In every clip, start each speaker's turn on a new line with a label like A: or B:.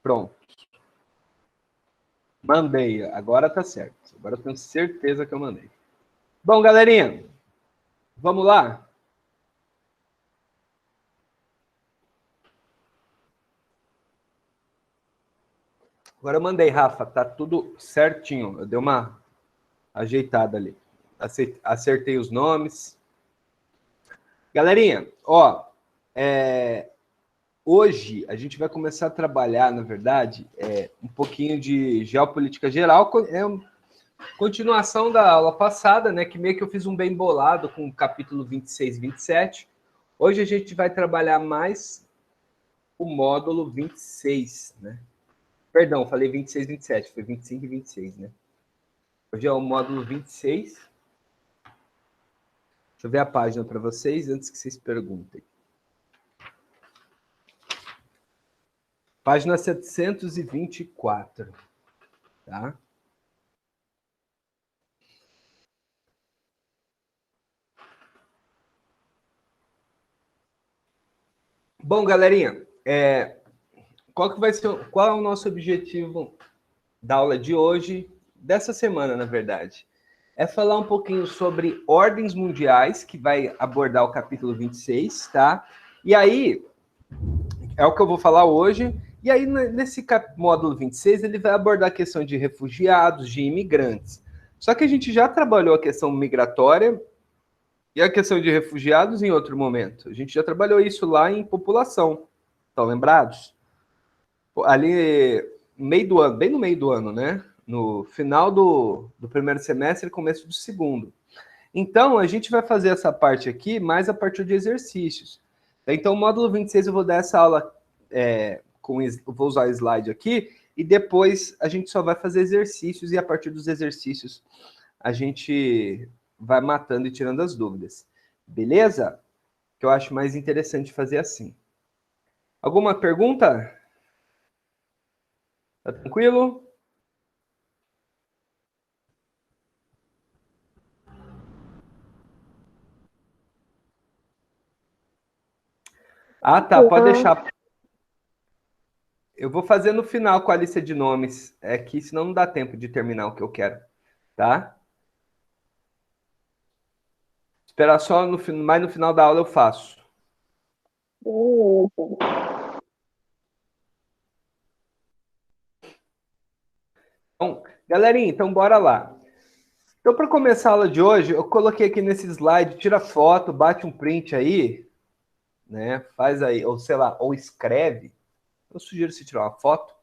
A: Pronto. Mandei. Agora tá certo. Agora eu tenho certeza que eu mandei. Bom, galerinha, vamos lá? Agora eu mandei, Rafa. Tá tudo certinho. Eu dei uma ajeitada ali. Acertei os nomes. Galerinha, ó, hoje a gente vai começar a trabalhar, na verdade, um pouquinho de geopolítica geral. É uma continuação da aula passada, né? Que meio que eu fiz um bem bolado com o capítulo 26 e 27. Hoje a gente vai trabalhar mais o módulo 26, né? Perdão, falei 26 e 27, foi 25 e 26, né? Hoje é o módulo 26. Deixa eu ver a página para vocês antes que vocês perguntem. Página 724, tá? Bom, galerinha, qual é o nosso objetivo da aula de hoje, dessa semana, na verdade? É falar um pouquinho sobre ordens mundiais, que vai abordar o capítulo 26, tá? E aí, é o que eu vou falar hoje. E aí, nesse módulo 26, ele vai abordar a questão de refugiados, de imigrantes. Só que a gente já trabalhou a questão migratória e a questão de refugiados em outro momento. A gente já trabalhou isso lá em população. Estão lembrados? Ali, meio do ano, bem no meio do ano, né? No final do primeiro semestre e começo do segundo. Então, a gente vai fazer essa parte aqui mais a partir de exercícios. Então, o módulo 26 eu vou dar essa aula, vou usar o slide aqui, e depois a gente só vai fazer exercícios, e a partir dos exercícios a gente vai matando e tirando as dúvidas. Beleza? Que eu acho mais interessante fazer assim. Alguma pergunta? Tá tranquilo? Ah, tá, pode deixar. Eu vou fazer no final com a lista de nomes, que senão não dá tempo de terminar o que eu quero, tá? Esperar só mais no final da aula eu faço. Então, galerinha, então bora lá. Então, para começar a aula de hoje, eu coloquei aqui nesse slide, tira foto, bate um print aí, né? Faz aí, ou sei lá, ou escreve. Eu sugiro você tirar uma foto,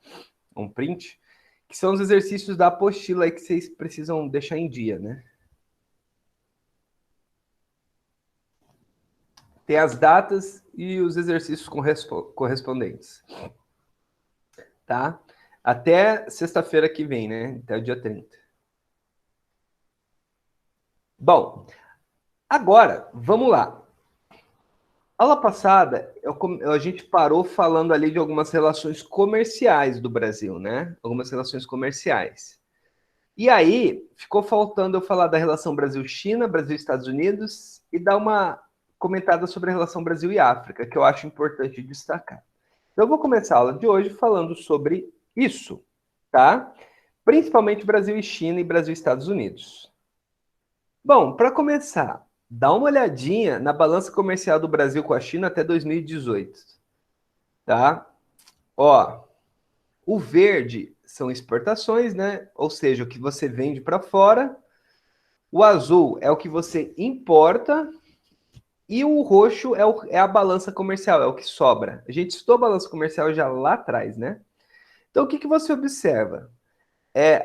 A: um print, que são os exercícios da apostila aí que vocês precisam deixar em dia, né? Tem as datas e os exercícios correspondentes, tá? Até sexta-feira que vem, né? Até o dia 30. Bom, agora, vamos lá. Aula passada, a gente parou falando ali de algumas relações comerciais do Brasil, né? Algumas relações comerciais. E aí, ficou faltando eu falar da relação Brasil-China, Brasil-Estados Unidos e dar uma comentada sobre a relação Brasil e África, que eu acho importante destacar. Então, eu vou começar a aula de hoje falando sobre isso, tá? Principalmente Brasil e China e Brasil e Estados Unidos. Bom, para começar, dá uma olhadinha na balança comercial do Brasil com a China até 2018, tá? Ó, o verde são exportações, né? Ou seja, o que você vende para fora. O azul é o que você importa. E o roxo é a balança comercial, é o que sobra. A gente estudou a balança comercial já lá atrás, né? Então, o que você observa?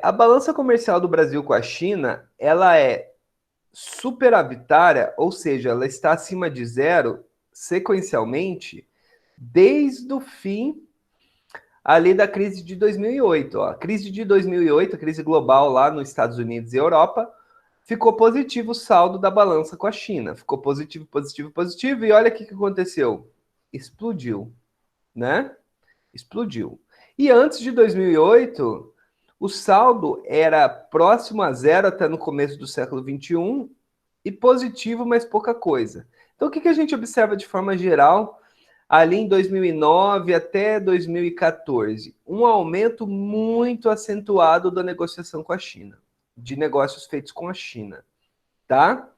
A: A balança comercial do Brasil com a China, ela é superavitária, ou seja, ela está acima de zero sequencialmente desde o fim ali da crise de 2008. Ó. A crise de 2008, a crise global lá nos Estados Unidos e Europa, ficou positivo o saldo da balança com a China. Ficou positivo, positivo, positivo. E olha o que aconteceu. Explodiu, né? Explodiu. E antes de 2008, o saldo era próximo a zero até no começo do século XXI e positivo, mas pouca coisa. Então, o que a gente observa de forma geral ali em 2009 até 2014, um aumento muito acentuado da negociação com a China, de negócios feitos com a China, tá?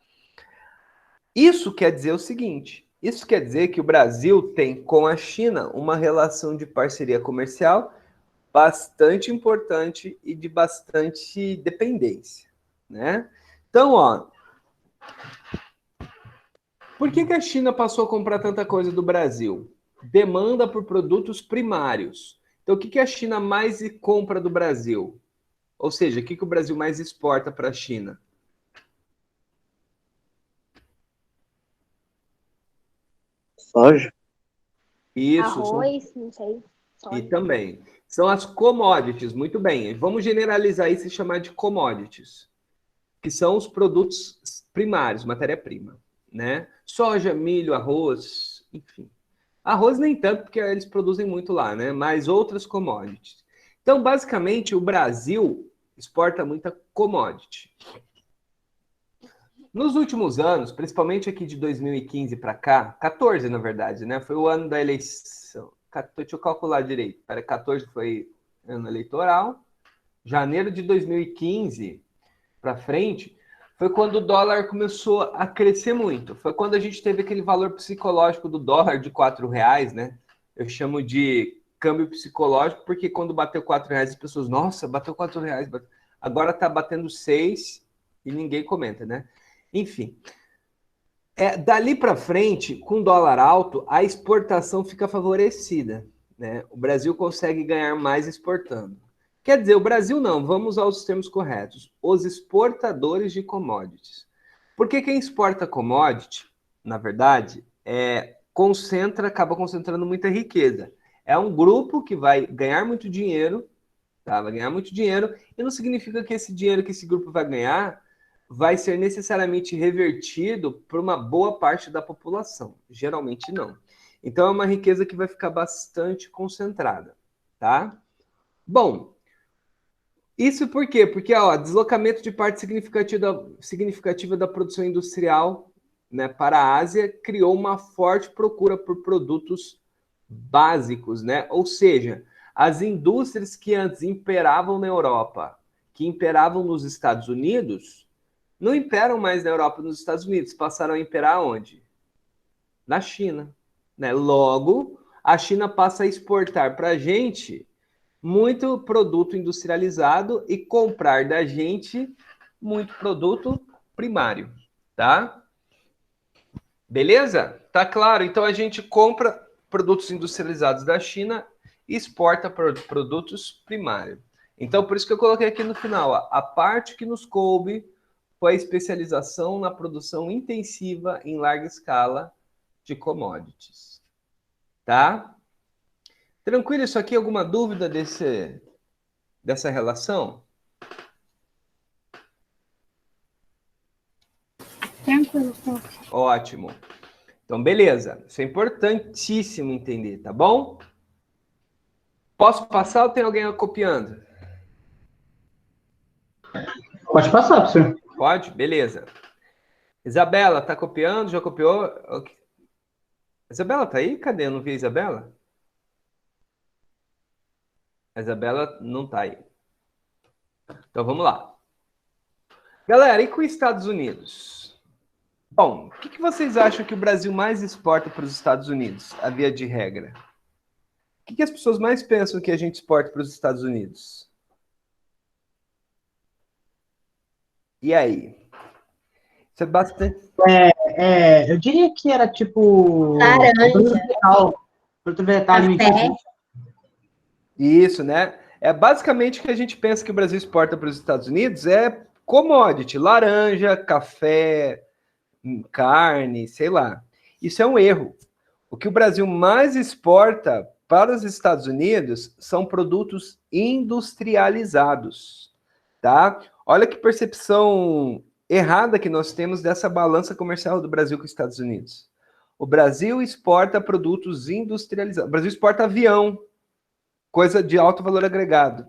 A: Isso quer dizer o seguinte, isso quer dizer que o Brasil tem com a China uma relação de parceria comercial bastante importante e de bastante dependência, né? Então, ó, por que a China passou a comprar tanta coisa do Brasil? Demanda por produtos primários. Então, o que a China mais compra do Brasil? Ou seja, o que o Brasil mais exporta para a China?
B: Soja.
A: Isso.
C: Arroz, não sei.
A: E
C: Soja.
A: também. São as commodities, muito bem. Vamos generalizar isso e chamar de commodities, que são os produtos primários, matéria-prima, né? Soja, milho, arroz, enfim. Arroz nem tanto, porque eles produzem muito lá, né? Mas outras commodities. Então, basicamente, o Brasil exporta muita commodity. Nos últimos anos, principalmente aqui de 2015 para cá, 14 na verdade, né? Foi o ano da eleição. Deixa eu calcular direito. 14 foi ano eleitoral. Janeiro de 2015 para frente foi quando o dólar começou a crescer muito. Foi quando a gente teve aquele valor psicológico do dólar de R$ 4, né? Eu chamo de câmbio psicológico, porque quando bateu R$ 4, as pessoas, nossa, bateu R$ 4. Agora tá batendo 6 e ninguém comenta, né? Enfim. Dali para frente, com dólar alto, a exportação fica favorecida, né? O Brasil consegue ganhar mais exportando. Quer dizer, o Brasil não, vamos aos termos corretos. Os exportadores de commodities. Porque quem exporta commodity, na verdade, acaba concentrando muita riqueza. É um grupo que vai ganhar muito dinheiro, tá? Vai ganhar muito dinheiro, e não significa que esse dinheiro que esse grupo vai ganhar vai ser necessariamente revertido por uma boa parte da população. Geralmente não. Então é uma riqueza que vai ficar bastante concentrada, tá? Bom, isso por quê? Porque deslocamento de parte significativa da produção industrial, né, para a Ásia criou uma forte procura por produtos básicos, né? Ou seja, as indústrias que antes imperavam na Europa, que imperavam nos Estados Unidos, não imperam mais na Europa e nos Estados Unidos, passaram a imperar onde? Na China, né? Logo, a China passa a exportar para a gente muito produto industrializado e comprar da gente muito produto primário, tá? Beleza? Tá claro? Então a gente compra produtos industrializados da China e exporta produtos primários. Então por isso que eu coloquei aqui no final, a parte que nos coube foi a especialização na produção intensiva em larga escala de commodities. Tá? Tranquilo isso aqui? Alguma dúvida dessa relação?
C: Tranquilo, prof.
A: Ótimo. Então, beleza. Isso é importantíssimo entender, tá bom? Posso passar ou tem alguém copiando?
B: Pode passar, professor.
A: Pode? Beleza. Isabela, tá copiando? Já copiou? Okay. Isabela tá aí? Cadê? Eu não vi a Isabela. A Isabela não tá aí. Então, vamos lá. Galera, e com os Estados Unidos? Bom, o que vocês acham que o Brasil mais exporta para os Estados Unidos, a via de regra? O que as pessoas mais pensam que a gente exporta para os Estados Unidos? E aí? Isso é bastante...
B: Eu diria que era tipo...
C: Laranja.
B: Fruto vegetal alimentício.
A: Isso, né? É basicamente o que a gente pensa que o Brasil exporta para os Estados Unidos é commodity, laranja, café, carne, sei lá. Isso é um erro. O que o Brasil mais exporta para os Estados Unidos são produtos industrializados, tá? Olha que percepção errada que nós temos dessa balança comercial do Brasil com os Estados Unidos. O Brasil exporta produtos industrializados. O Brasil exporta avião, coisa de alto valor agregado,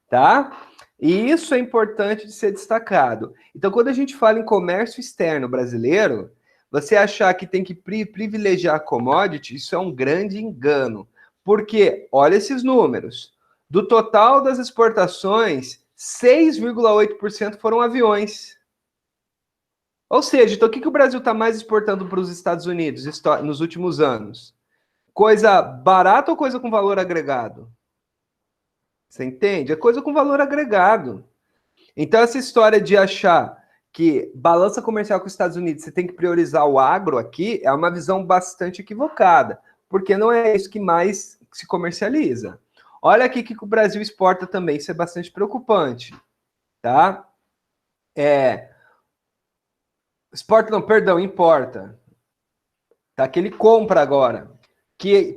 A: tá? E isso é importante de ser destacado. Então, quando a gente fala em comércio externo brasileiro, Você achar que tem que privilegiar commodity, isso é um grande engano. Porque, olha esses números. Do total das exportações, 6,8% foram aviões. Ou seja, então o que o Brasil está mais exportando para os Estados Unidos nos últimos anos? Coisa barata ou coisa com valor agregado? Você entende? É coisa com valor agregado. Então, essa história de achar que balança comercial com os Estados Unidos, você tem que priorizar o agro aqui, é uma visão bastante equivocada, porque não é isso que mais se comercializa. Olha aqui que o Brasil exporta também, isso é bastante preocupante, tá? Exporta não, perdão, importa. Tá? Que ele compra agora.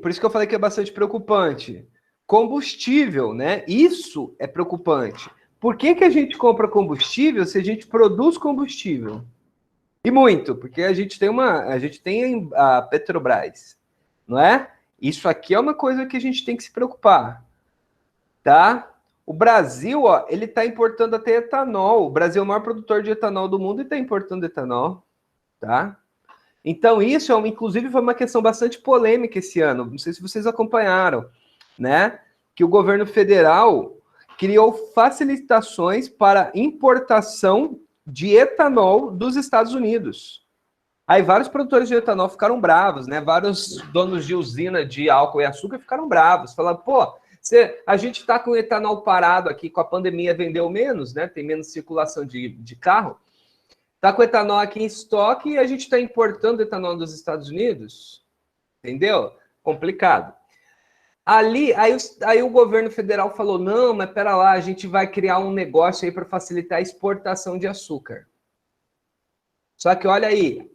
A: Por isso que eu falei que é bastante preocupante. Combustível, né? Isso é preocupante. Por que a gente compra combustível se a gente produz combustível? E muito, porque a gente tem a Petrobras, não é? Isso aqui é uma coisa que a gente tem que se preocupar, tá? O Brasil, ó, ele está importando até etanol. O Brasil é o maior produtor de etanol do mundo e está importando etanol, tá? Então, isso, inclusive, foi uma questão bastante polêmica esse ano. Não sei se vocês acompanharam, né? Que o governo federal criou facilitações para importação de etanol dos Estados Unidos. Aí vários produtores de etanol ficaram bravos, né? Vários donos de usina de álcool e açúcar ficaram bravos, falando, pô, a gente está com o etanol parado aqui, com a pandemia vendeu menos, né? Tem menos circulação de carro. Está com etanol aqui em estoque e a gente está importando etanol dos Estados Unidos. Entendeu? Complicado. Aí o governo federal falou, não, mas pera lá, a gente vai criar um negócio aí para facilitar a exportação de açúcar. Só que olha aí,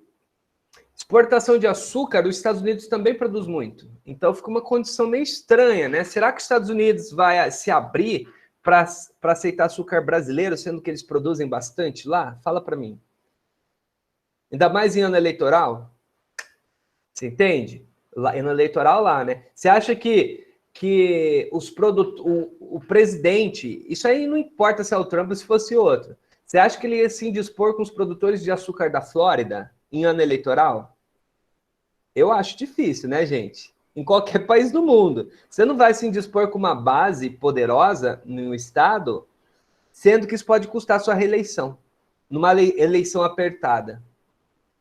A: exportação de açúcar, os Estados Unidos também produz muito. Então fica uma condição meio estranha, né? Será que os Estados Unidos vai se abrir para aceitar açúcar brasileiro, sendo que eles produzem bastante lá? Fala para mim. Ainda mais em ano eleitoral? Você entende? Ano eleitoral lá, né? Você acha que o presidente, isso aí não importa se é o Trump ou se fosse outro, você acha que ele ia se indispor com os produtores de açúcar da Flórida em ano eleitoral? Eu acho difícil, né, gente? Em qualquer país do mundo. Você não vai se indispor com uma base poderosa no estado, sendo que isso pode custar sua reeleição, numa eleição apertada.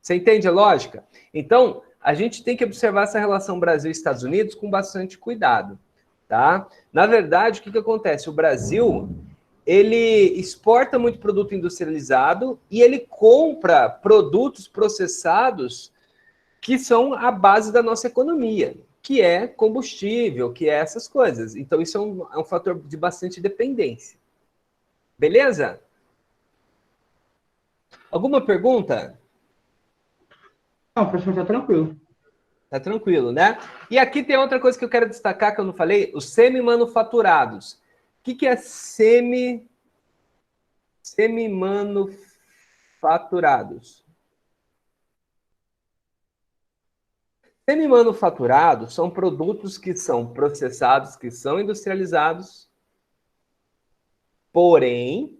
A: Você entende a lógica? Então, a gente tem que observar essa relação Brasil e Estados Unidos com bastante cuidado, tá? Na verdade, o que acontece? O Brasil, ele exporta muito produto industrializado e ele compra produtos processados que são a base da nossa economia, que é combustível, que é essas coisas. Então, isso é um fator de bastante dependência. Beleza? Alguma pergunta?
B: Não, professor, tá tranquilo.
A: Tá tranquilo, né? E aqui tem outra coisa que eu quero destacar, que eu não falei, os semi-manufaturados. O que é semi-manufaturados? Semi-manufaturados são produtos que são processados, que são industrializados, porém,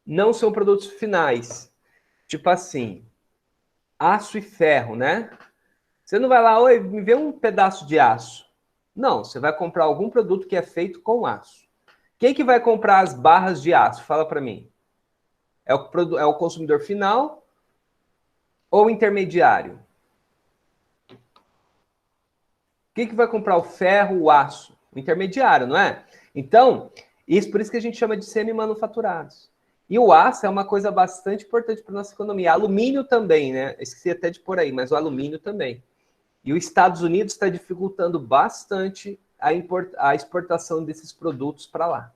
A: não são produtos finais. Tipo assim, aço e ferro, né? Você não vai lá, oi, me vê um pedaço de aço. Não, você vai comprar algum produto que é feito com aço. Quem que vai comprar as barras de aço? Fala para mim. É o consumidor final ou o intermediário? Quem que vai comprar o ferro, o aço? O intermediário, não é? Então, por isso que a gente chama de semi-manufaturados. E o aço é uma coisa bastante importante para a nossa economia. Alumínio também, né? Esqueci até de pôr aí, mas o alumínio também. E os Estados Unidos está dificultando bastante a exportação desses produtos para lá.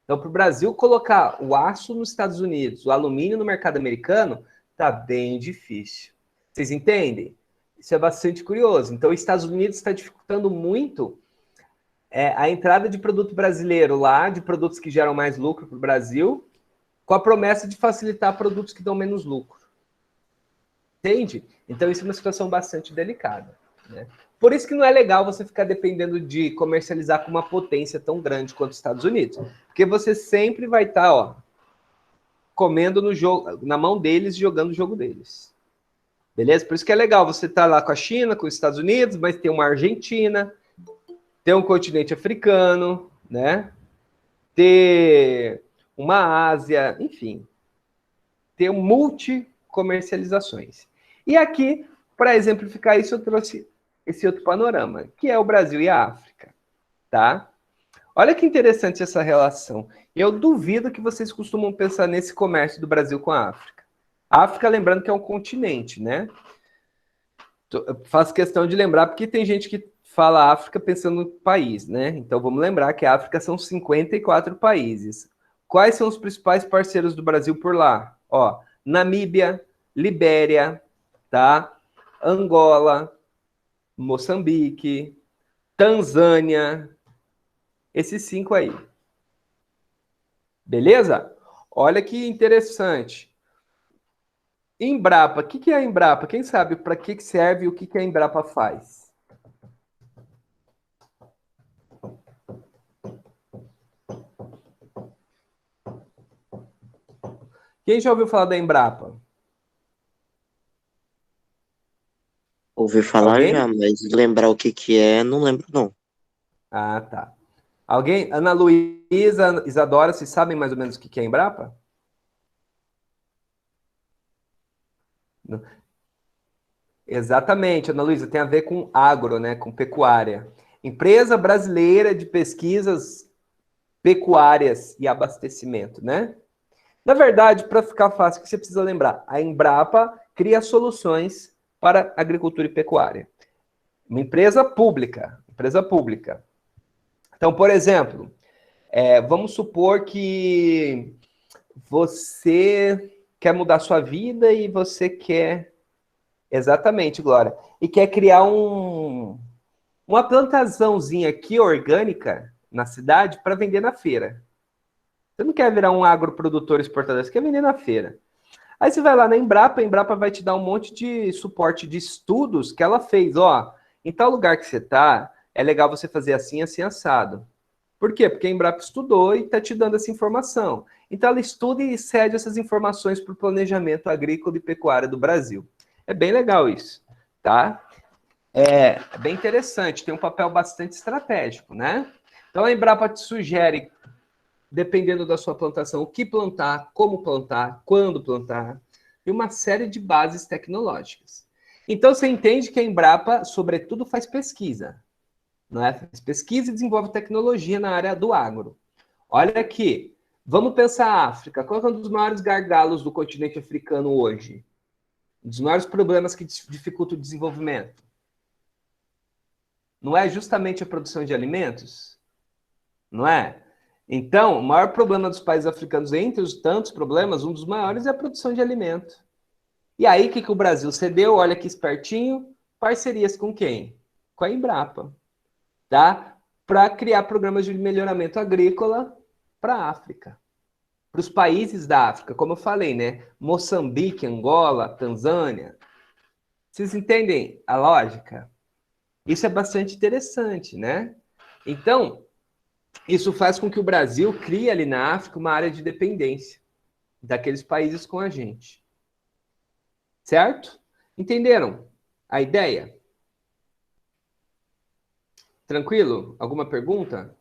A: Então, para o Brasil colocar o aço nos Estados Unidos, o alumínio no mercado americano, está bem difícil. Vocês entendem? Isso é bastante curioso. Então, os Estados Unidos está dificultando muito a entrada de produto brasileiro lá, de produtos que geram mais lucro para o Brasil, com a promessa de facilitar produtos que dão menos lucro. Entende? Então, isso é uma situação bastante delicada, né? Por isso que não é legal você ficar dependendo de comercializar com uma potência tão grande quanto os Estados Unidos. Porque você sempre vai estar, comendo no jogo, na mão deles, jogando o jogo deles. Beleza? Por isso que é legal você estar lá com a China, com os Estados Unidos, mas tem uma Argentina, tem um continente africano, né? Ter uma Ásia, enfim, ter multi-comercializações. E aqui, para exemplificar isso, eu trouxe esse outro panorama, que é o Brasil e a África, tá? Olha que interessante essa relação. Eu duvido que vocês costumam pensar nesse comércio do Brasil com a África. A África, lembrando que é um continente, né? Eu faço questão de lembrar, porque tem gente que fala África pensando no país, né? Então vamos lembrar que a África são 54 países. Quais são os principais parceiros do Brasil por lá? Ó, Namíbia, Libéria, tá? Angola, Moçambique, Tanzânia, esses 5 aí. Beleza? Olha que interessante. Embrapa, o que é a Embrapa? Quem sabe para que serve e o que a Embrapa faz? Quem já ouviu falar da Embrapa?
D: Ouvi falar
A: Alguém?
D: já, mas lembrar o que que é, não lembro não.
A: Ah, tá. Alguém? Ana Luísa, Isadora, vocês sabem mais ou menos o que é a Embrapa? Não. Exatamente, Ana Luísa, tem a ver com agro, né? Com pecuária. Empresa Brasileira de Pesquisas Pecuárias e Abastecimento, né? Na verdade, para ficar fácil, o que você precisa lembrar? A Embrapa cria soluções para agricultura e pecuária. Uma empresa pública. Empresa pública. Então, por exemplo, vamos supor que você quer mudar sua vida e você quer... Exatamente, Glória. E quer criar uma plantaçãozinha aqui orgânica na cidade para vender na feira. Você não quer virar um agroprodutor exportador, você quer vender na feira. Aí você vai lá na Embrapa, a Embrapa vai te dar um monte de suporte de estudos que ela fez. Ó, em tal lugar que você está, é legal você fazer assim, assim, assado. Por quê? Porque a Embrapa estudou e está te dando essa informação. Então ela estuda e cede essas informações para o planejamento agrícola e pecuário do Brasil. É bem legal isso, tá? É bem interessante, tem um papel bastante estratégico, né? Então a Embrapa te sugere, dependendo da sua plantação, o que plantar, como plantar, quando plantar, e uma série de bases tecnológicas. Então você entende que a Embrapa, sobretudo, faz pesquisa, não é? Faz pesquisa e desenvolve tecnologia na área do agro. Olha aqui, vamos pensar a África. Qual é um dos maiores gargalos do continente africano hoje? Um dos maiores problemas que dificultam o desenvolvimento? Não é justamente a produção de alimentos? Não é? Então, o maior problema dos países africanos, entre os tantos problemas, um dos maiores é a produção de alimento. E aí, o que o Brasil cedeu? Olha que espertinho, parcerias com quem? Com a Embrapa, tá? Para criar programas de melhoramento agrícola para a África. Para os países da África, como eu falei, né? Moçambique, Angola, Tanzânia. Vocês entendem a lógica? Isso é bastante interessante, né? Então, isso faz com que o Brasil crie ali na África uma área de dependência daqueles países com a gente. Certo? Entenderam a ideia? Tranquilo? Alguma pergunta?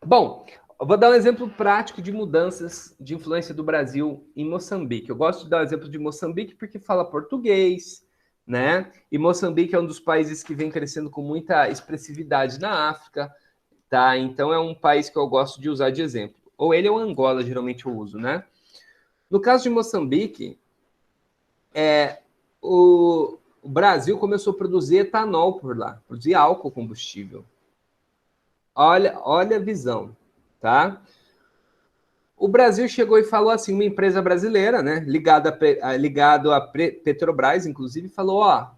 A: Bom, eu vou dar um exemplo prático de mudanças de influência do Brasil em Moçambique. Eu gosto de dar o exemplo de Moçambique porque fala português, né? E Moçambique é um dos países que vem crescendo com muita expressividade na África, tá? Então é um país que eu gosto de usar de exemplo. Ou ele ou Angola, geralmente eu uso, né? No caso de Moçambique, o Brasil começou a produzir etanol por lá, produzir álcool combustível. Olha a visão, tá? O Brasil chegou e falou assim, uma empresa brasileira, né, ligado a Petrobras, inclusive, falou, ó,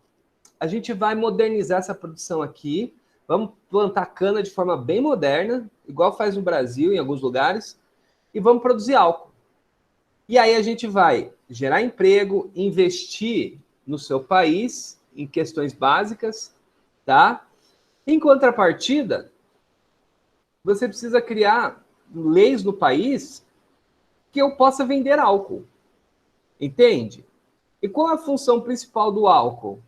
A: a gente vai modernizar essa produção aqui, vamos plantar cana de forma bem moderna, igual faz no Brasil, em alguns lugares, e vamos produzir álcool. E aí a gente vai gerar emprego, investir no seu país, em questões básicas, tá? Em contrapartida, você precisa criar leis no país que eu possa vender álcool. Entende? E qual é a função principal do álcool?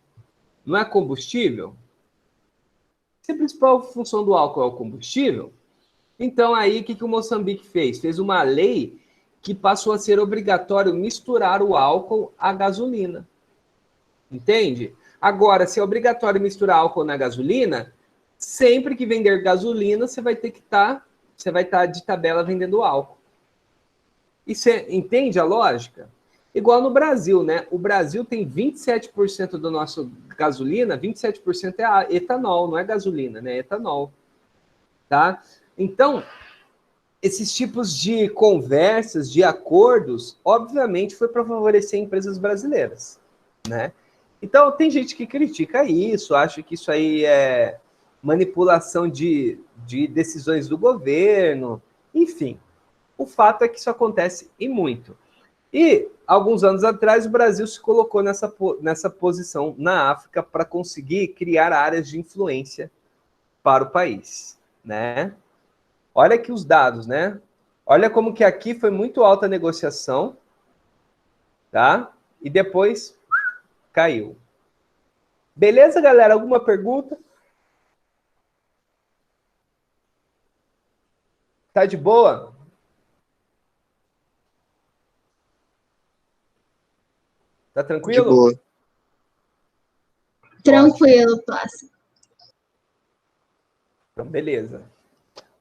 A: Não é combustível? Se a principal função do álcool é o combustível, então aí o que o Moçambique fez? Fez uma lei que passou a ser obrigatório misturar o álcool à gasolina. Entende? Agora, se é obrigatório misturar álcool na gasolina, sempre que vender gasolina, você vai ter que estar de tabela vendendo álcool. E você entende a lógica? Igual no Brasil, né? O Brasil tem 27% do nosso gasolina, 27% é etanol, não é gasolina, né? É etanol. Tá? Então, esses tipos de conversas, de acordos, obviamente foi para favorecer empresas brasileiras, né? Então, tem gente que critica isso, acha que isso aí é manipulação de decisões do governo, enfim. O fato é que isso acontece e muito. E, alguns anos atrás, o Brasil se colocou nessa posição na África para conseguir criar áreas de influência para o país, né? Olha aqui os dados, né? Olha como que aqui foi muito alta a negociação, tá? E depois caiu. Beleza, galera? Alguma pergunta? Tá de boa? Tá
D: De
A: tranquilo?
D: boa.
C: Tranquilo, passa.
A: Então, beleza.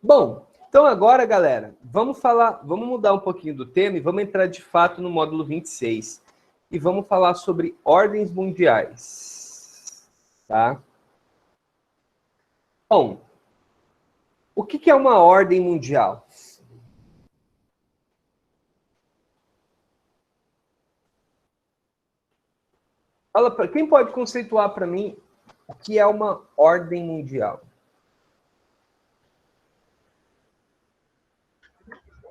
A: Bom, então agora, galera, vamos mudar um pouquinho do tema e vamos entrar de fato no módulo 26. E vamos falar sobre ordens mundiais. Tá? Bom, o que é uma ordem mundial? Quem pode conceituar para mim o que é uma ordem mundial?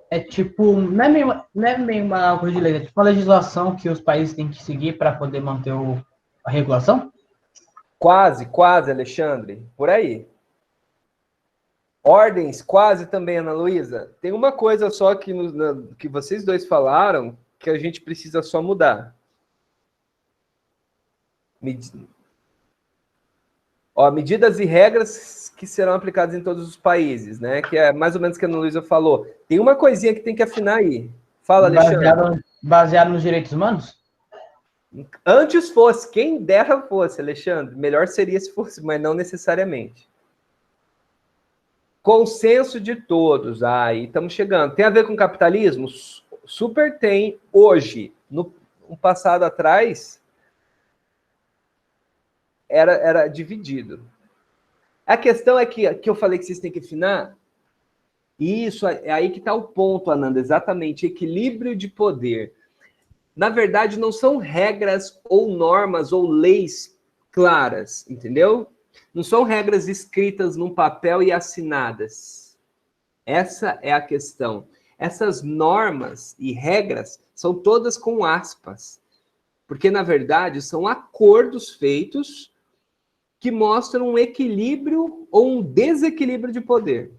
B: É tipo, não é meio uma coisa de lei, é tipo uma legislação que os países têm que seguir para poder manter a regulação?
A: Quase, Alexandre. Por aí. Ordens, quase também, Ana Luísa. Tem uma coisa só que vocês dois falaram que a gente precisa só mudar. Medidas e regras que serão aplicadas em todos os países, né? Que é mais ou menos o que a Ana Luísa falou. Tem uma coisinha que tem que afinar aí. Fala, Alexandre.
B: Baseado nos direitos humanos?
A: Antes fosse, quem dera fosse, Alexandre. Melhor seria se fosse, mas não necessariamente. Consenso de todos. Aí estamos chegando. Tem a ver com capitalismo? Super tem. Hoje, no passado atrás, era dividido. A questão é que eu falei que vocês têm que afinar. Isso, é aí que está o ponto, Ananda. Exatamente, equilíbrio de poder. Na verdade, não são regras ou normas ou leis claras, entendeu? Não são regras escritas num papel e assinadas. Essa é a questão. Essas normas e regras são todas com aspas. Porque, na verdade, são acordos feitos que mostram um equilíbrio ou um desequilíbrio de poder.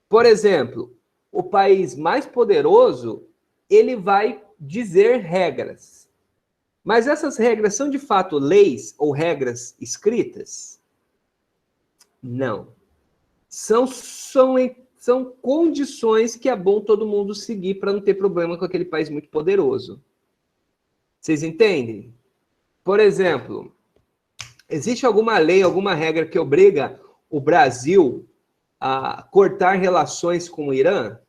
A: Por exemplo, o país mais poderoso, ele vai dizer regras. Mas essas regras são de fato leis ou regras escritas? Não. São condições que é bom todo mundo seguir para não ter problema com aquele país muito poderoso. Vocês entendem? Por exemplo, existe alguma lei, alguma regra que obriga o Brasil a cortar relações com o Irã?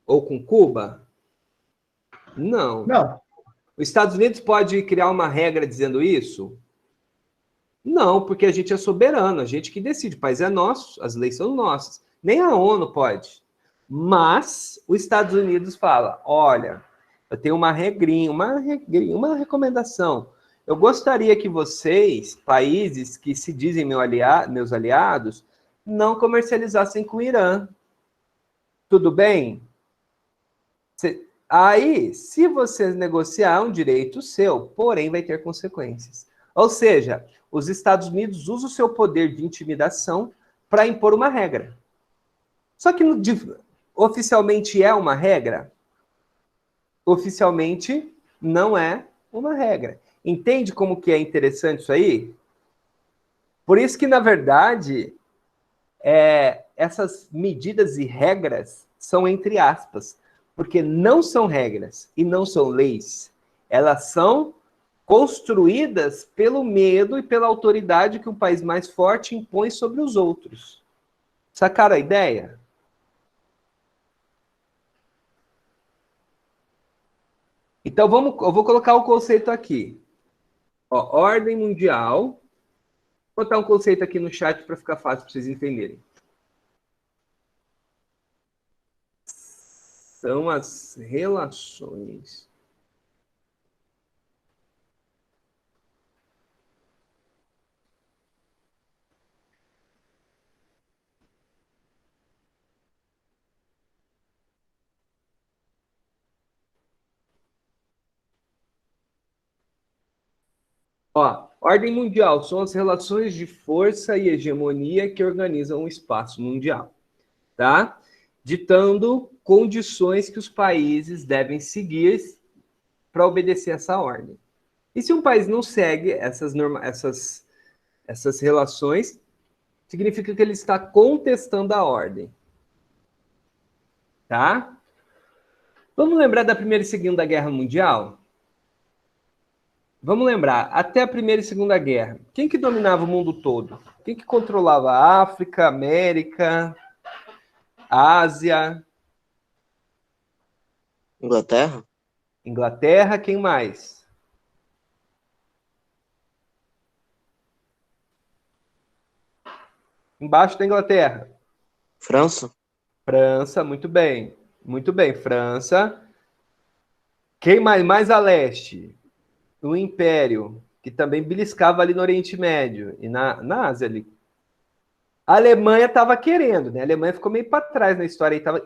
A: Ou com Cuba? Não.
B: Não.
A: Os Estados Unidos pode criar uma regra dizendo isso? Não, porque a gente é soberano, a gente que decide. O país é nosso, as leis são nossas. Nem a ONU pode. Mas os Estados Unidos fala, olha, eu tenho uma uma recomendação. Eu gostaria que vocês, países que se dizem meus aliados, não comercializassem com o Irã. Tudo bem? Aí, se você negociar, é um direito seu, porém vai ter consequências. Ou seja, os Estados Unidos usam o seu poder de intimidação para impor uma regra. Só que oficialmente é uma regra? oficialmente não é uma regra. Entende como que é interessante isso aí? Por isso que, na verdade, essas medidas e regras são entre aspas, porque não são regras e não são leis. Elas são construídas pelo medo e pela autoridade que o país mais forte impõe sobre os outros. Sacaram a ideia? Então, eu vou colocar o conceito aqui. Ó, ordem mundial. Vou botar um conceito aqui no chat para ficar fácil para vocês entenderem. São as relações Ó, ordem mundial são as relações de força e hegemonia que organizam o espaço mundial, tá? Ditando condições que os países devem seguir para obedecer essa ordem. E se um país não segue essas relações, significa que ele está contestando a ordem, tá? Vamos lembrar da Primeira e Segunda Guerra Mundial? Vamos lembrar, até a Primeira e Segunda Guerra, quem que dominava o mundo todo? Quem que controlava a África, América, Ásia?
D: Inglaterra?
A: Inglaterra, quem mais? Embaixo da Inglaterra.
D: França?
A: França, muito bem. Muito bem, França. Quem mais? Mais a leste? O Império, que também beliscava ali no Oriente Médio e na Ásia ali. A Alemanha estava querendo, né? A Alemanha ficou meio para trás na história. Aí tava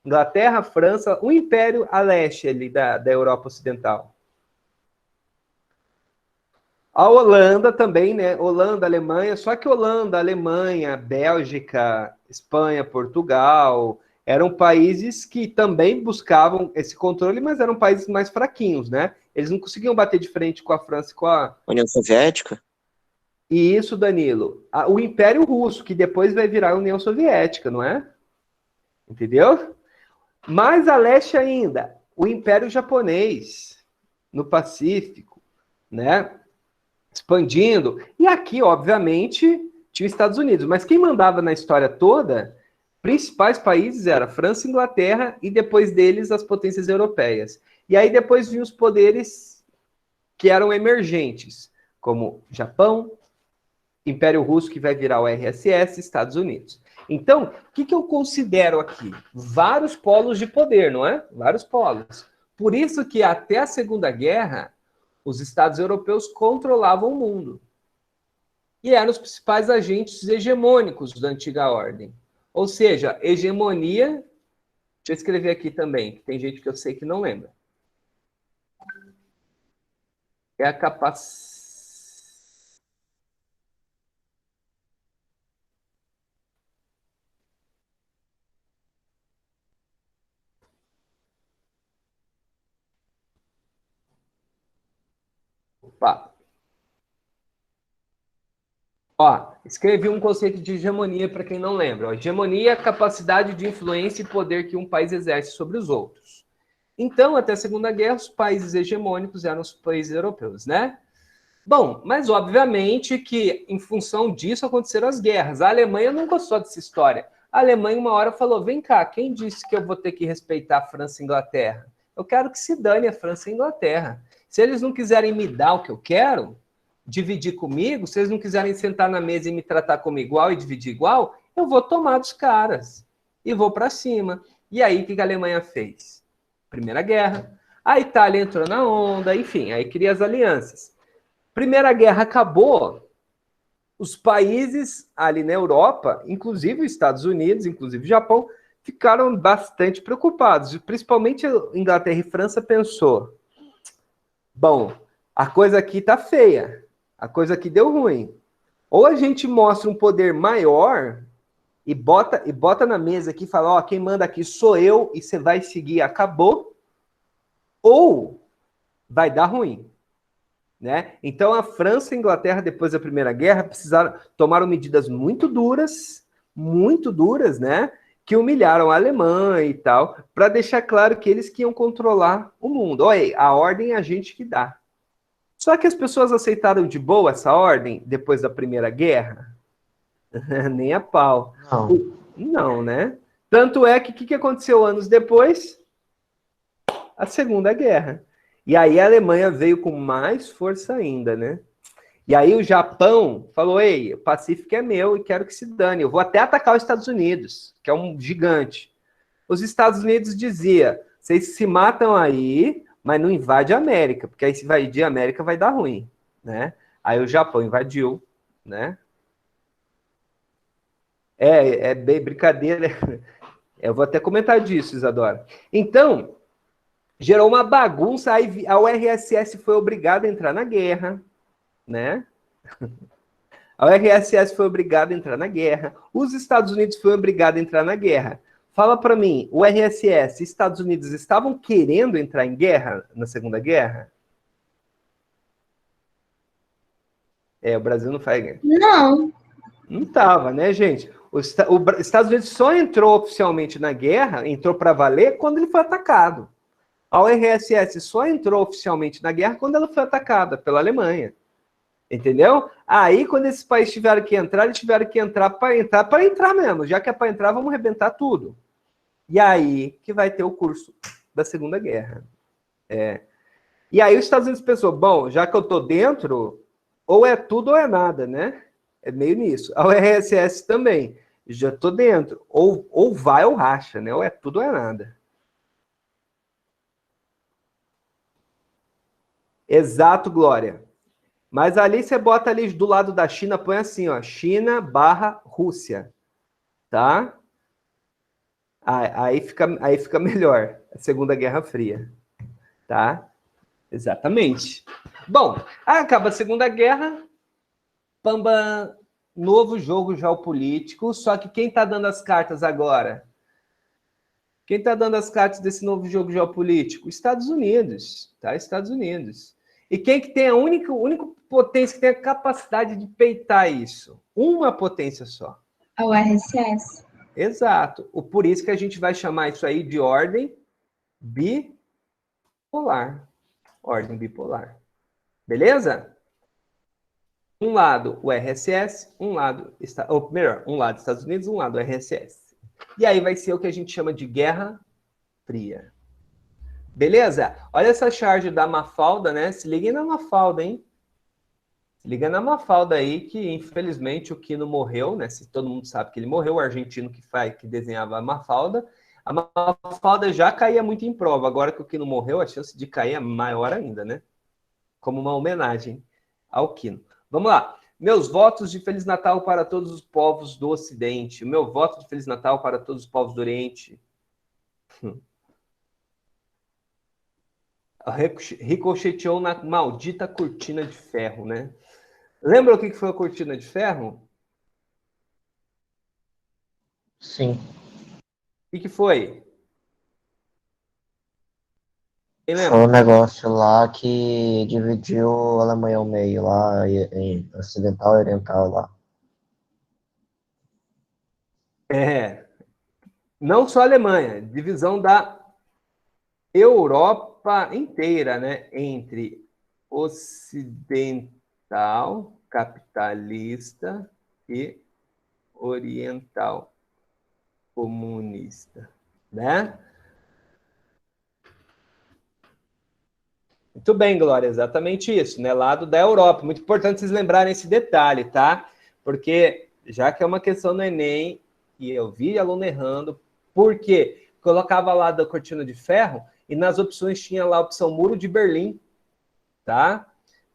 A: Inglaterra, França, o Império a leste ali da Europa Ocidental. A Holanda também, né? Holanda, Alemanha, só que Holanda, Alemanha, Bélgica, Espanha, Portugal, eram países que também buscavam esse controle, mas eram países mais fraquinhos, né? Eles não conseguiam bater de frente com a França e com a...
D: União Soviética?
A: E isso, Danilo, o Império Russo, que depois vai virar a União Soviética, não é? Entendeu? Mais a leste ainda, o Império Japonês, no Pacífico, né? Expandindo. E aqui, obviamente, tinha os Estados Unidos. Mas quem mandava na história toda, principais países eram França, Inglaterra e depois deles as potências europeias. E aí depois vinham os poderes que eram emergentes, como Japão, Império Russo, que vai virar o RSS, Estados Unidos. Então, o que eu considero aqui? Vários polos de poder, não é? Vários polos. Por isso que até a Segunda Guerra, os Estados europeus controlavam o mundo. E eram os principais agentes hegemônicos da antiga ordem. Ou seja, hegemonia... Deixa eu escrever aqui também, que tem gente que eu sei que não lembra. É a capacidade... Opa. Ó, escrevi um conceito de hegemonia para quem não lembra. Ó, hegemonia é a capacidade de influência e poder que um país exerce sobre os outros. Então, até a Segunda Guerra, os países hegemônicos eram os países europeus, né? Bom, mas obviamente que em função disso aconteceram as guerras. A Alemanha não gostou dessa história. A Alemanha uma hora falou, vem cá, quem disse que eu vou ter que respeitar a França e a Inglaterra? Eu quero que se dane a França e a Inglaterra. Se eles não quiserem me dar o que eu quero, dividir comigo, se eles não quiserem sentar na mesa e me tratar como igual e dividir igual, eu vou tomar dos caras e vou para cima. E aí, o que a Alemanha fez? Primeira Guerra. A Itália entrou na onda, enfim, aí cria as alianças. Primeira Guerra acabou, os países ali na Europa, inclusive os Estados Unidos, inclusive o Japão, ficaram bastante preocupados. Principalmente a Inglaterra e França pensou, bom, a coisa aqui tá feia, a coisa aqui deu ruim. Ou a gente mostra um poder maior e bota na mesa aqui e fala, ó, quem manda aqui sou eu e você vai seguir, acabou. ou vai dar ruim, né? Então a França e a Inglaterra, depois da Primeira Guerra, tomaram medidas muito duras, né? Que humilharam a Alemanha e tal, para deixar claro que eles que iam controlar o mundo. Olha, a ordem é a gente que dá. Só que as pessoas aceitaram de boa essa ordem depois da Primeira Guerra? Nem a pau.
D: Não.
A: Não, né? Tanto é que o que aconteceu anos depois? A Segunda Guerra. E aí a Alemanha veio com mais força ainda, né? E aí o Japão falou, ei, o Pacífico é meu e quero que se dane. Eu vou até atacar os Estados Unidos, que é um gigante. Os Estados Unidos dizia, vocês se matam aí, mas não invade a América, porque aí se invadir a América vai dar ruim, né? Aí o Japão invadiu, né? É bem brincadeira. Eu vou até comentar disso, Isadora. Então, gerou uma bagunça, aí a URSS foi obrigada a entrar na guerra, né? A URSS foi obrigada a entrar na guerra, os Estados Unidos foi obrigado a entrar na guerra. Fala para mim, o URSS e Estados Unidos estavam querendo entrar em guerra na Segunda Guerra? O Brasil não faz guerra.
C: Não.
A: Não estava, né, gente? Os Estados Unidos só entrou oficialmente na guerra, entrou para valer, quando ele foi atacado. A URSS só entrou oficialmente na guerra quando ela foi atacada pela Alemanha. Entendeu? Aí, quando esses países tiveram que entrar, eles tiveram que entrar para entrar mesmo. Já que é para entrar, vamos arrebentar tudo. E aí que vai ter o curso da Segunda Guerra. E aí os Estados Unidos pensou, bom, já que eu tô dentro, ou é tudo ou é nada, né? É meio nisso. A URSS também. Já tô dentro. Ou vai ou racha, né? Ou é tudo ou é nada. Exato, Glória. Mas ali você bota ali do lado da China, põe assim, ó, China/Rússia, tá? Aí fica melhor, a Segunda Guerra Fria, tá? Exatamente. Bom, acaba a Segunda Guerra, pamba, novo jogo geopolítico, só que quem tá dando as cartas agora? Quem tá dando as cartas desse novo jogo geopolítico? Estados Unidos, tá? Estados Unidos. E quem que tem a única potência que tem a capacidade de peitar isso? Uma potência só.
C: A URSS.
A: Exato. Por isso que a gente vai chamar isso aí de ordem bipolar. Ordem bipolar. Beleza? Um lado o RSS, um lado Estados Unidos, um lado o RSS. E aí vai ser o que a gente chama de Guerra Fria. Beleza? Olha essa charge da Mafalda, né? Se liguem na Mafalda, hein? Se liga na Mafalda aí, que infelizmente o Quino morreu, né? Se todo mundo sabe que ele morreu, o argentino que desenhava a Mafalda. A Mafalda já caía muito em prova. Agora que o Quino morreu, a chance de cair é maior ainda, né? Como uma homenagem ao Quino. Vamos lá. Meus votos de Feliz Natal para todos os povos do Ocidente. O meu voto de Feliz Natal para todos os povos do Oriente. Ricocheteou na maldita cortina de ferro, né? Lembra o que foi a cortina de ferro?
B: Sim.
A: O que foi? Quem
D: Foi
A: lembra?
D: um negócio lá que dividiu a Alemanha ao meio, lá em ocidental e oriental lá.
A: Não só a Alemanha, divisão da Europa inteira, né? Entre ocidental, capitalista e oriental, comunista, né? Muito bem, Glória, exatamente isso, né? Lado da Europa. Muito importante vocês lembrarem esse detalhe, tá? Porque já que é uma questão no Enem, e eu vi aluno errando, por quê? Colocava lá da cortina de ferro e nas opções tinha lá a opção Muro de Berlim, tá?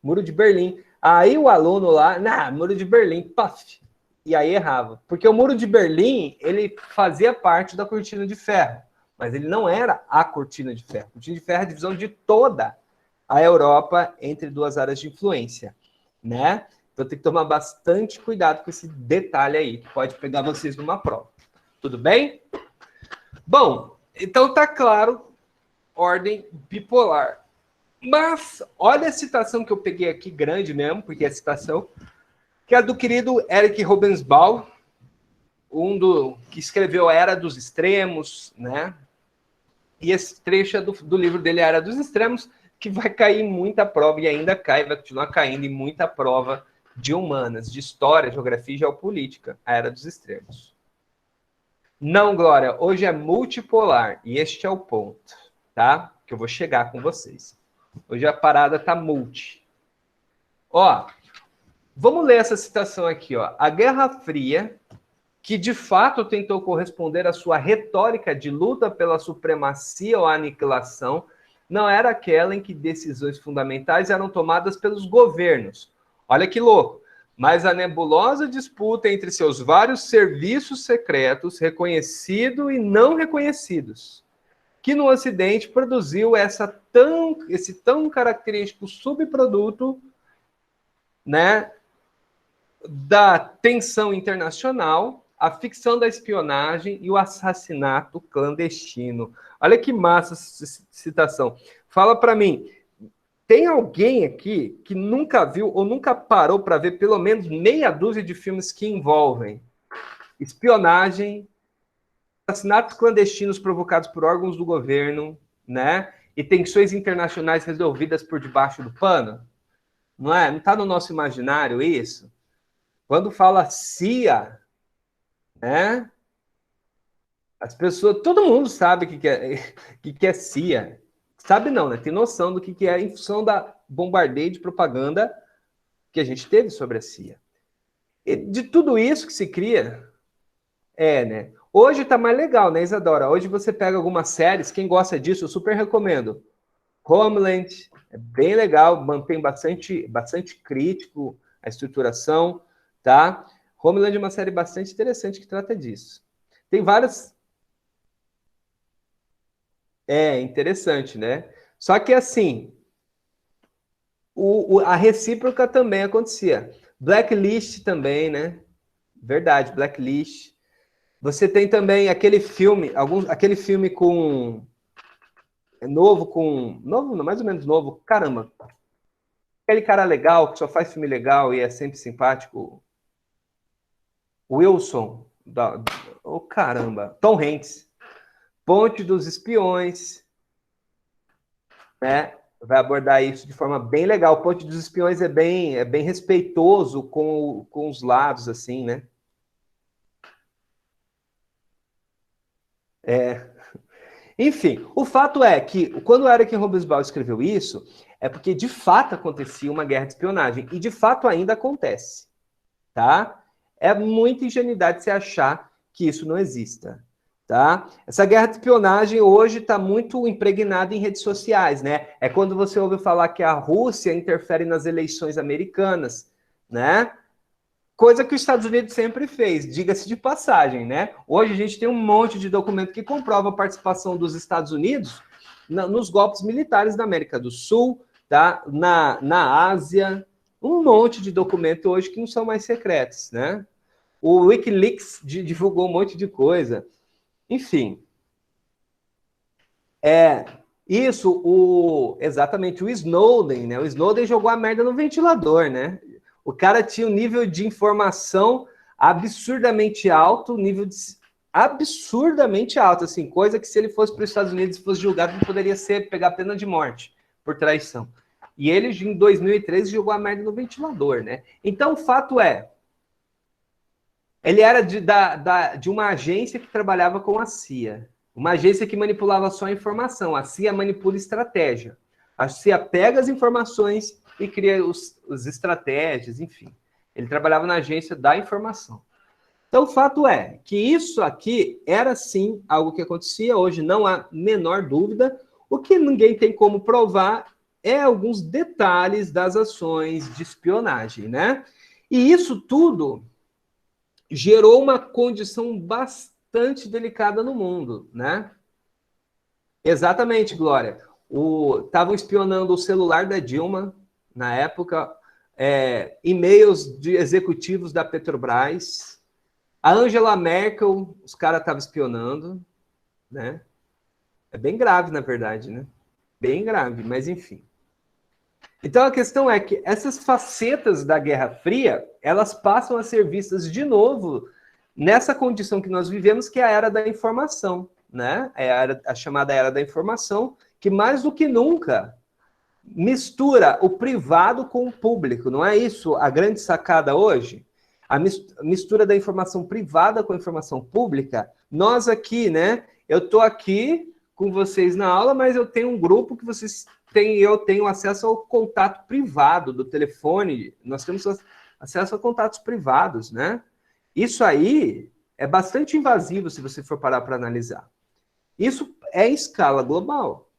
A: Muro de Berlim. Aí o aluno lá, Muro de Berlim, paf! E aí errava. Porque o Muro de Berlim, ele fazia parte da cortina de ferro, mas ele não era a cortina de ferro. A cortina de ferro é a divisão de toda a Europa entre duas áreas de influência, né? Então tem que tomar bastante cuidado com esse detalhe aí, que pode pegar vocês numa prova. Tudo bem? Bom, então tá claro ordem bipolar. Mas, olha a citação que eu peguei aqui, grande mesmo, porque é a citação, que é do querido Eric Hobsbawm, que escreveu A Era dos Extremos, né? E esse trecho é do livro dele, A Era dos Extremos, que vai cair em muita prova, e ainda cai, vai continuar caindo em muita prova de humanas, de história, geografia e geopolítica, A Era dos Extremos. Não, Glória, hoje é multipolar, e este é o ponto, tá? Que eu vou chegar com vocês. Hoje a parada tá multi. Ó, vamos ler essa citação aqui, ó. A Guerra Fria, que de fato tentou corresponder à sua retórica de luta pela supremacia ou aniquilação, não era aquela em que decisões fundamentais eram tomadas pelos governos. Olha que louco! Mas a nebulosa disputa entre seus vários serviços secretos, reconhecidos e não reconhecidos, que no Ocidente produziu esse tão característico subproduto, né, da tensão internacional, a ficção da espionagem e o assassinato clandestino. Olha que massa essa citação. Fala para mim, tem alguém aqui que nunca viu ou nunca parou para ver pelo menos meia dúzia de filmes que envolvem espionagem, assassinatos clandestinos provocados por órgãos do governo, né? E tensões internacionais resolvidas por debaixo do pano? Não é? Não está no nosso imaginário isso? Quando fala CIA, né? As pessoas, todo mundo sabe o que é CIA. Sabe não, né? Tem noção do que é em função da bombardeio de propaganda que a gente teve sobre a CIA. E de tudo isso que se cria, né? Hoje tá mais legal, né, Isadora? Hoje você pega algumas séries, quem gosta disso, eu super recomendo. Homeland, é bem legal, mantém bastante crítico a estruturação, tá? Homeland é uma série bastante interessante que trata disso. Tem várias... É interessante, né? Só que, assim, a recíproca também acontecia. Blacklist também, né? Verdade, Blacklist. Você tem também aquele filme, aquele filme com... Novo, mais ou menos novo. Caramba. Aquele cara legal, que só faz filme legal e é sempre simpático. Wilson. Caramba. Tom Hanks. Ponte dos Espiões, né? Vai abordar isso de forma bem legal. Ponte dos Espiões é bem respeitoso com os lados, assim, né? Enfim, o fato é que quando o Eric Hobsbawm escreveu isso, é porque de fato acontecia uma guerra de espionagem, e de fato ainda acontece, tá? É muita ingenuidade você achar que isso não exista. Tá? Essa guerra de espionagem hoje está muito impregnada em redes sociais, né? É quando você ouve falar que a Rússia interfere nas eleições americanas, né? Coisa que os Estados Unidos sempre fez, diga-se de passagem, né? Hoje a gente tem um monte de documento que comprova a participação dos Estados Unidos nos golpes militares da América do Sul, tá? Na Ásia, um monte de documento hoje que não são mais secretos, né? O Wikileaks divulgou um monte de coisa. Enfim, exatamente, o Snowden, né? O Snowden jogou a merda no ventilador, né? O cara tinha um nível de informação absurdamente alto, absurdamente alto, assim, coisa que se ele fosse para os Estados Unidos e fosse julgado, ele poderia pegar pena de morte por traição. E ele, em 2013, jogou a merda no ventilador, né? Então, o fato é, ele era de uma agência que trabalhava com a CIA. Uma agência que manipulava só a informação. A CIA manipula estratégia. A CIA pega as informações e cria os estratégias, enfim. Ele trabalhava na agência da informação. Então, o fato é que isso aqui era, sim, algo que acontecia. Hoje não há menor dúvida. O que ninguém tem como provar é alguns detalhes das ações de espionagem, né? E isso tudo gerou uma condição bastante delicada no mundo, né? Exatamente, Glória. Estavam espionando o celular da Dilma, na época, e-mails de executivos da Petrobras. A Angela Merkel, os caras estavam espionando, né? É bem grave, na verdade, né? Bem grave, mas enfim. Então, a questão é que essas facetas da Guerra Fria, elas passam a ser vistas de novo nessa condição que nós vivemos, que é a era da informação, né? A chamada era da informação, que mais do que nunca mistura o privado com o público. Não é isso a grande sacada hoje? A mistura da informação privada com a informação pública. Nós aqui, né? Eu estou aqui com vocês na aula, mas eu tenho um grupo que vocês têm, eu tenho acesso ao contato privado do telefone, nós temos acesso a contatos privados, né? Isso aí é bastante invasivo se você for parar para analisar. Isso é em escala global,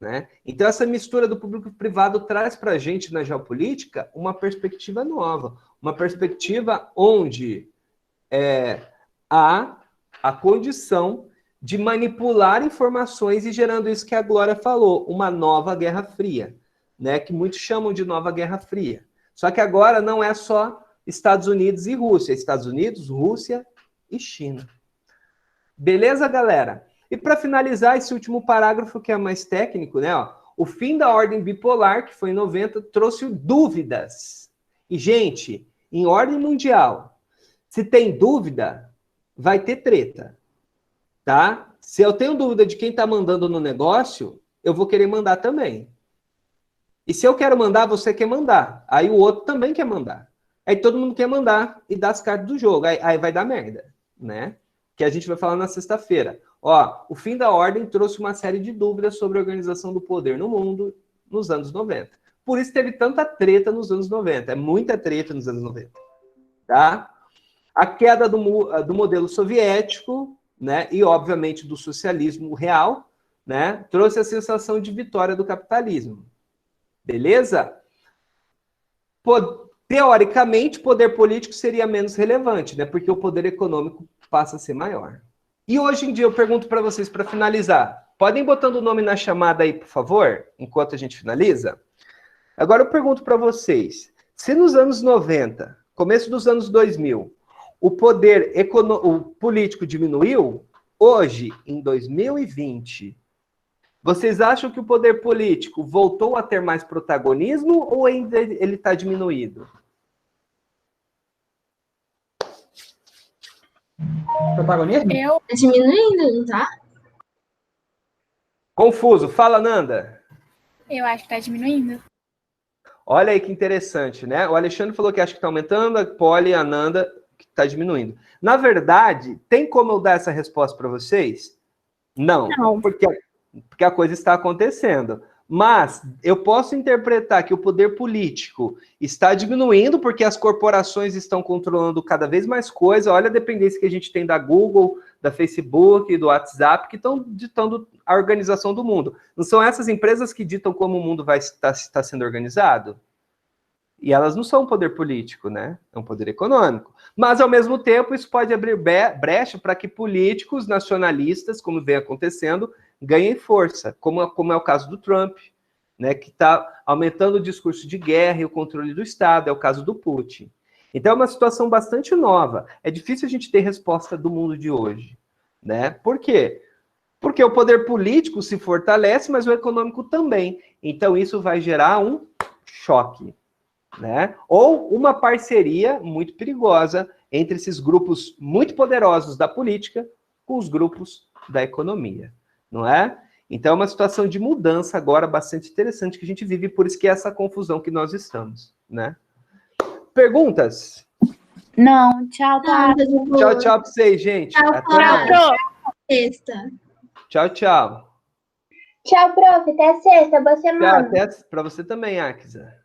A: né? Então, essa mistura do público e privado traz para a gente, na geopolítica, uma perspectiva nova, uma perspectiva onde há a condição de manipular informações e gerando isso que a Glória falou, uma nova Guerra Fria, né? Que muitos chamam de nova Guerra Fria. Só que agora não é só Estados Unidos e Rússia, é Estados Unidos, Rússia e China. Beleza, galera? E para finalizar esse último parágrafo, que é mais técnico, né? Ó, o fim da ordem bipolar, que foi em 90, trouxe dúvidas. E, gente, em ordem mundial, se tem dúvida, vai ter treta. Tá? Se eu tenho dúvida de quem está mandando no negócio, eu vou querer mandar também. E se eu quero mandar, você quer mandar. Aí o outro também quer mandar. Aí todo mundo quer mandar e dar as cartas do jogo. Aí vai dar merda, né? Que a gente vai falar na sexta-feira. Ó, o fim da ordem trouxe uma série de dúvidas sobre a organização do poder no mundo nos anos 90. Por isso teve tanta treta nos anos 90. É muita treta nos anos 90. Tá? A queda do modelo soviético, né, e, obviamente, do socialismo real, né, trouxe a sensação de vitória do capitalismo. Beleza? Teoricamente, o poder político seria menos relevante, né, porque o poder econômico passa a ser maior. E hoje em dia, eu pergunto para vocês, para finalizar, podem botando o nome na chamada aí, por favor, enquanto a gente finaliza? Agora eu pergunto para vocês, se nos anos 90, começo dos anos 2000, o poder político diminuiu, hoje, em 2020, vocês acham que o poder político voltou a ter mais protagonismo ou ainda ele está diminuído?
B: Protagonismo?
C: Tá diminuindo, não tá?
A: Confuso. Fala, Nanda.
C: Eu acho que tá diminuindo.
A: Olha aí que interessante, né? O Alexandre falou que acha que está aumentando, a Polly e a Nanda que está diminuindo. Na verdade, tem como eu dar essa resposta para vocês? Não. Porque a coisa está acontecendo. Mas eu posso interpretar que o poder político está diminuindo porque as corporações estão controlando cada vez mais coisa. Olha a dependência que a gente tem da Google, da Facebook, do WhatsApp, que estão ditando a organização do mundo. Não são essas empresas que ditam como o mundo vai estar sendo organizado? E elas não são um poder político, né? É um poder econômico. Mas, ao mesmo tempo, isso pode abrir brecha para que políticos nacionalistas, como vem acontecendo, ganhem força, como é o caso do Trump, né? Que está aumentando o discurso de guerra e o controle do Estado, é o caso do Putin. Então, é uma situação bastante nova. É difícil a gente ter resposta do mundo de hoje, né? Por quê? Porque o poder político se fortalece, mas o econômico também. Então, isso vai gerar um choque, né? Ou uma parceria muito perigosa entre esses grupos muito poderosos da política com os grupos da economia, não é? Então é uma situação de mudança agora bastante interessante que a gente vive, por isso que é essa confusão que nós estamos, né? Perguntas?
C: Não, tchau, tá?
A: Tchau, tchau para vocês, gente.
C: Tchau,
A: Até mais.
C: sexta.
A: Tchau, tchau.
C: Tchau, prof. Até sexta. Boa
A: Tchau,
C: semana.
A: até para você também, Akisa.